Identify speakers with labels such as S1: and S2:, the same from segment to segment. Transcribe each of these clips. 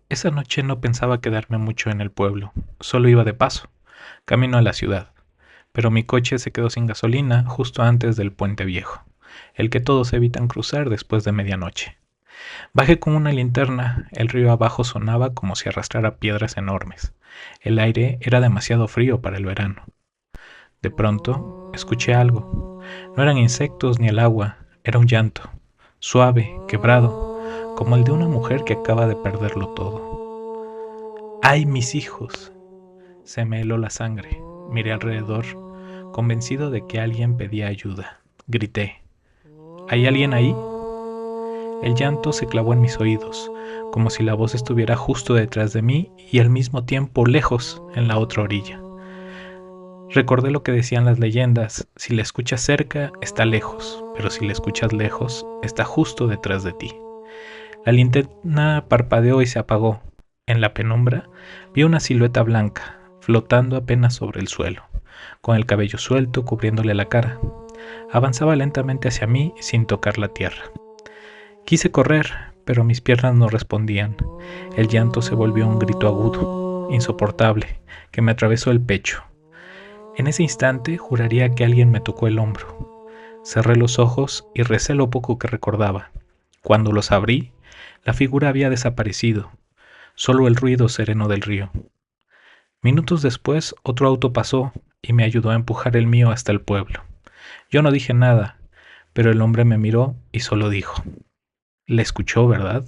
S1: Esa noche no pensaba quedarme mucho en el pueblo, solo iba de paso, camino a la ciudad, pero mi coche se quedó sin gasolina justo antes del puente viejo, el que todos evitan cruzar después de medianoche. Bajé con una linterna, el río abajo sonaba como si arrastrara piedras enormes. El aire era demasiado frío para el verano. De pronto, escuché algo. No eran insectos ni el agua, era un llanto, suave, quebrado, como el de una mujer que acaba de perderlo todo. ¡Ay, mis hijos! Se me heló la sangre. Miré alrededor, convencido de que alguien pedía ayuda. Grité. ¿Hay alguien ahí? El llanto se clavó en mis oídos, como si la voz estuviera justo detrás de mí y al mismo tiempo lejos, en la otra orilla. Recordé lo que decían las leyendas: si la escuchas cerca, está lejos, pero si la escuchas lejos, está justo detrás de ti. La linterna parpadeó y se apagó. En la penumbra vi una silueta blanca, flotando apenas sobre el suelo, con el cabello suelto cubriéndole la cara. Avanzaba lentamente hacia mí sin tocar la tierra. Quise correr, pero mis piernas no respondían. El llanto se volvió un grito agudo, insoportable, que me atravesó el pecho. En ese instante juraría que alguien me tocó el hombro. Cerré los ojos y recé lo poco que recordaba. Cuando los abrí, la figura había desaparecido, solo el ruido sereno del río. Minutos después, otro auto pasó y me ayudó a empujar el mío hasta el pueblo. Yo no dije nada, pero el hombre me miró y solo dijo: «La escuchó, ¿verdad?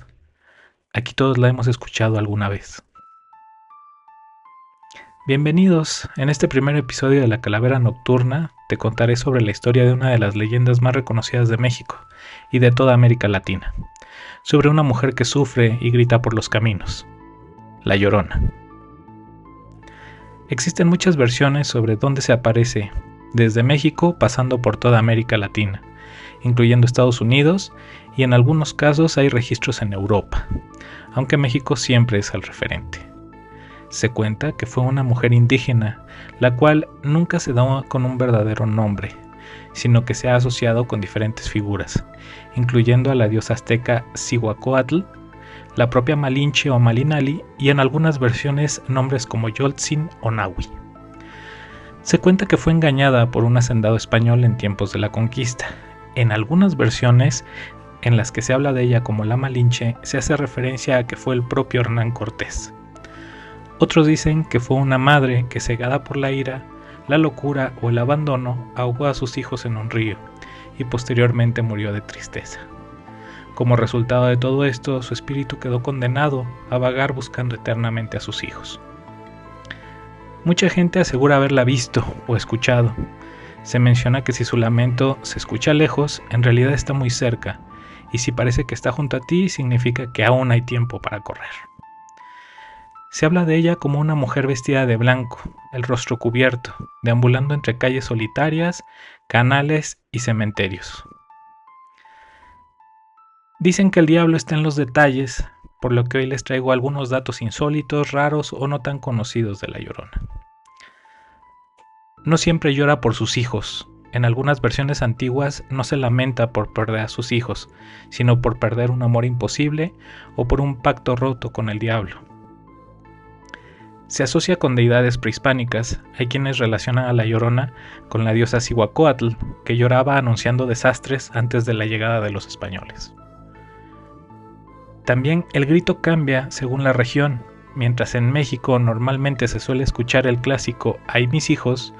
S1: Aquí todos la hemos escuchado alguna vez». Bienvenidos. En este primer episodio de La Calavera Nocturna te contaré sobre la historia de una de las leyendas más reconocidas de México y de toda América Latina, sobre una mujer que sufre y grita por los caminos, La Llorona. Existen muchas versiones sobre dónde se aparece, desde México pasando por toda América Latina, incluyendo Estados Unidos, y en algunos casos hay registros en Europa, aunque México siempre es el referente. Se cuenta que fue una mujer indígena, la cual nunca se da con un verdadero nombre, sino que se ha asociado con diferentes figuras, incluyendo a la diosa azteca Cihuacóatl, la propia Malinche o Malinali, y en algunas versiones nombres como Yoltzin o Nahui. Se cuenta que fue engañada por un hacendado español en tiempos de la conquista. En algunas versiones, en las que se habla de ella como la Malinche, se hace referencia a que fue el propio Hernán Cortés. Otros dicen que fue una madre que, cegada por la ira, la locura o el abandono, ahogó a sus hijos en un río y posteriormente murió de tristeza. Como resultado de todo esto, su espíritu quedó condenado a vagar buscando eternamente a sus hijos. Mucha gente asegura haberla visto o escuchado. Se menciona que si su lamento se escucha lejos, en realidad está muy cerca, y si parece que está junto a ti, significa que aún hay tiempo para correr. Se habla de ella como una mujer vestida de blanco, el rostro cubierto, deambulando entre calles solitarias, canales y cementerios. Dicen que el diablo está en los detalles, por lo que hoy les traigo algunos datos insólitos, raros o no tan conocidos de La Llorona. No siempre llora por sus hijos. En algunas versiones antiguas no se lamenta por perder a sus hijos, sino por perder un amor imposible o por un pacto roto con el diablo. Se asocia con deidades prehispánicas. Hay quienes relacionan a La Llorona con la diosa Cihuacóatl, que lloraba anunciando desastres antes de la llegada de los españoles. También el grito cambia según la región. Mientras en México normalmente se suele escuchar el clásico «Ay, mis hijos»,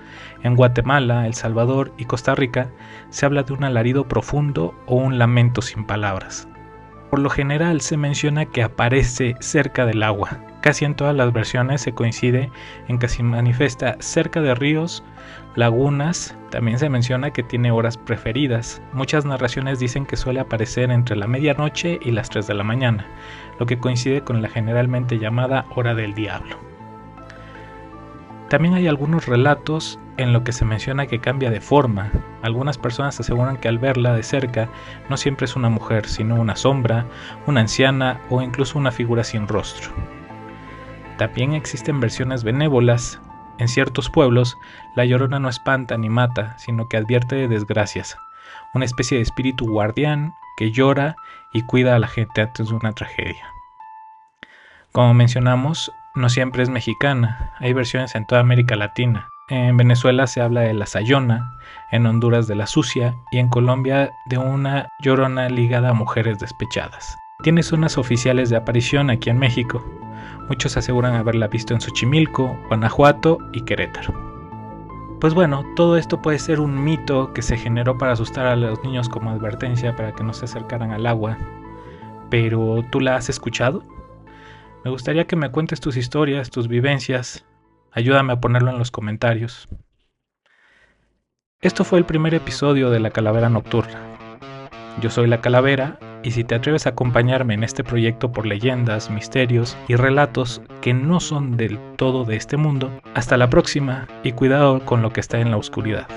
S1: en Guatemala, El Salvador y Costa Rica se habla de un alarido profundo o un lamento sin palabras. Por lo general se menciona que aparece cerca del agua. Casi en todas las versiones se coincide en que se manifiesta cerca de ríos, lagunas. También se menciona que tiene horas preferidas. Muchas narraciones dicen que suele aparecer entre la medianoche y las 3 de la mañana, lo que coincide con la generalmente llamada hora del diablo. También hay algunos relatos en los que se menciona que cambia de forma. Algunas personas aseguran que al verla de cerca no siempre es una mujer, sino una sombra, una anciana o incluso una figura sin rostro. También existen versiones benévolas. En ciertos pueblos, la Llorona no espanta ni mata, sino que advierte de desgracias, una especie de espíritu guardián que llora y cuida a la gente antes de una tragedia. Como mencionamos, no siempre es mexicana, hay versiones en toda América Latina. En Venezuela se habla de la sayona, en Honduras de la sucia y en Colombia de una llorona ligada a mujeres despechadas. Tiene zonas oficiales de aparición aquí en México. Muchos aseguran haberla visto en Xochimilco, Guanajuato y Querétaro. Pues bueno, todo esto puede ser un mito que se generó para asustar a los niños como advertencia para que no se acercaran al agua. Pero ¿tú la has escuchado? Me gustaría que me cuentes tus historias, tus vivencias. Ayúdame a ponerlo en los comentarios. Esto fue el primer episodio de La Calavera Nocturna. Yo soy La Calavera y si te atreves a acompañarme en este proyecto por leyendas, misterios y relatos que no son del todo de este mundo, hasta la próxima y cuidado con lo que está en la oscuridad.